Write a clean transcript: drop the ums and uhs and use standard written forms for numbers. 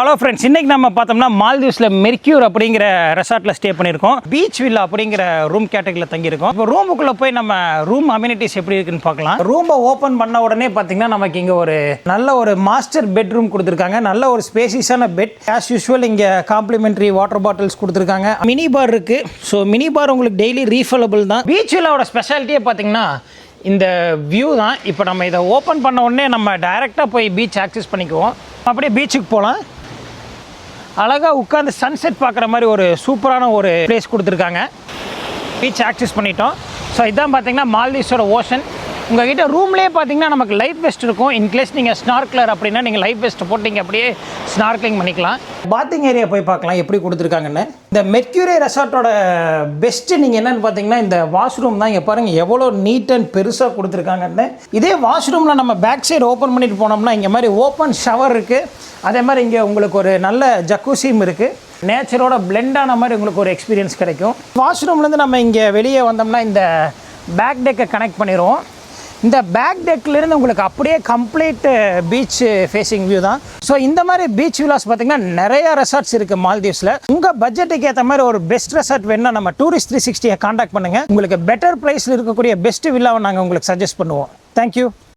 Hello friends, இன்னைக்கு நம்ம பார்த்தோம்னா மால்தீவ்ஸில் மெர்க்யூர் அப்படிங்கிற ரெசார்ட்டில் ஸ்டே பண்ணியிருக்கோம். பீச் வில்லா அப்படிங்கிற ரூம் கேட்டகரியில் தங்கியிருக்கோம். இப்போ ரூமுக்குள்ளே போய் நம்ம ரூம் அம்யூனிட்டிஸ் எப்படி இருக்குன்னு பார்க்கலாம். ரூமை ஓப்பன் பண்ண உடனே பார்த்தீங்கன்னா நமக்கு இங்கே ஒரு நல்ல ஒரு மாஸ்டர் பெட்ரூம் கொடுத்துருக்காங்க. நல்ல ஒரு ஸ்பேசியஸான பெட். ஆஸ் யூஸ்வல் இங்கே காம்ப்ளிமெண்ட்ரி வாட்டர் பாட்டில்ஸ் கொடுத்துருக்காங்க. மினி பார் இருக்குது. ஸோ மினி பார் உங்களுக்கு டெய்லி ரீஃபில்லபிள் தான். பீச் வில்லாவோட ஸ்பெஷாலிட்டியே பார்த்தீங்கன்னா இந்த வியூ தான். இப்போ நம்ம இதை ஓப்பன் பண்ண உடனே நம்ம டைரெக்டாக போய் பீச் ஆக்சஸ் பண்ணிக்குவோம். அப்படியே பீச்சுக்கு போகலாம். அழகாக உட்காந்து சன்செட் பார்க்குற மாதிரி ஒரு சூப்பரான ஒரு பிளேஸ் கொடுத்துருக்காங்க. பீச் ஆக்சஸ் பண்ணிட்டோம். ஸோ இதான் பார்த்தீங்கன்னா மால்தீவ்ஸோட ஓஷன். உங்கள்கிட்ட ரூம்லேயே பார்த்தீங்கன்னா நமக்கு லைஃப் வெஸ்ட் இருக்கும். இன்கேஸ் நீங்கள் ஸ்னார்க்லர் அப்படின்னா நீங்கள் லைஃப் வெஸ்ட் போட்டு நீங்கள் அப்படியே ஸ்னார்க்லிங் பண்ணிக்கலாம். பாத்திங் ஏரியா போய் பார்க்கலாம் எப்படி கொடுத்துருக்காங்கன்னு. இந்த மெர்க்யூரி ரெசார்ட்டோட பெஸ்ட்டு நீங்கள் என்னென்னு பார்த்தீங்கன்னா இந்த வாஷ்ரூம் தான். இங்கே பாருங்கள் எவ்வளோ நீட் அண்ட் பெருசாக கொடுத்துருக்காங்கன்னு. இதே வாஷ்ரூமில் நம்ம பேக் சைடு ஓப்பன் பண்ணிட்டு போனோம்னா இங்கே மாதிரி ஓப்பன் ஷவர் இருக்குது. அதே மாதிரி இங்கே உங்களுக்கு ஒரு நல்ல ஜக்கூசியும் இருக்குது. நேச்சரோட பிளெண்டான மாதிரி உங்களுக்கு ஒரு எக்ஸ்பீரியன்ஸ் கிடைக்கும். வாஷ்ரூம்லேருந்து நம்ம இங்கே வெளியே வந்தோம்னா இந்த பேக் டெக்கை கனெக்ட் பண்ணிடுவோம். இந்த பேக் டெக்லேருந்து உங்களுக்கு அப்படியே கம்ப்ளீட் பீச் ஃபேஸிங் வியூ தான். ஸோ இந்த மாதிரி பீச் வில்லாஸ் பார்த்தீங்கன்னா நிறைய ரெசார்ட்ஸ் இருக்குது மால்தீவ்ஸில். உங்கள் பட்ஜெட்டுக்கு ஏற்ற மாதிரி ஒரு பெஸ்ட் ரெசார்ட் வேணுன்னா நம்ம டூரிஸ்ட் 360 காண்டாக்ட் பண்ணுங்கள். உங்களுக்கு பெட்டர் ப்ரைஸில் இருக்கக்கூடிய பெஸ்ட் வில்லாவை நாங்கள் உங்களுக்கு சஜஸ்ட் பண்ணுவோம். தேங்க்யூ.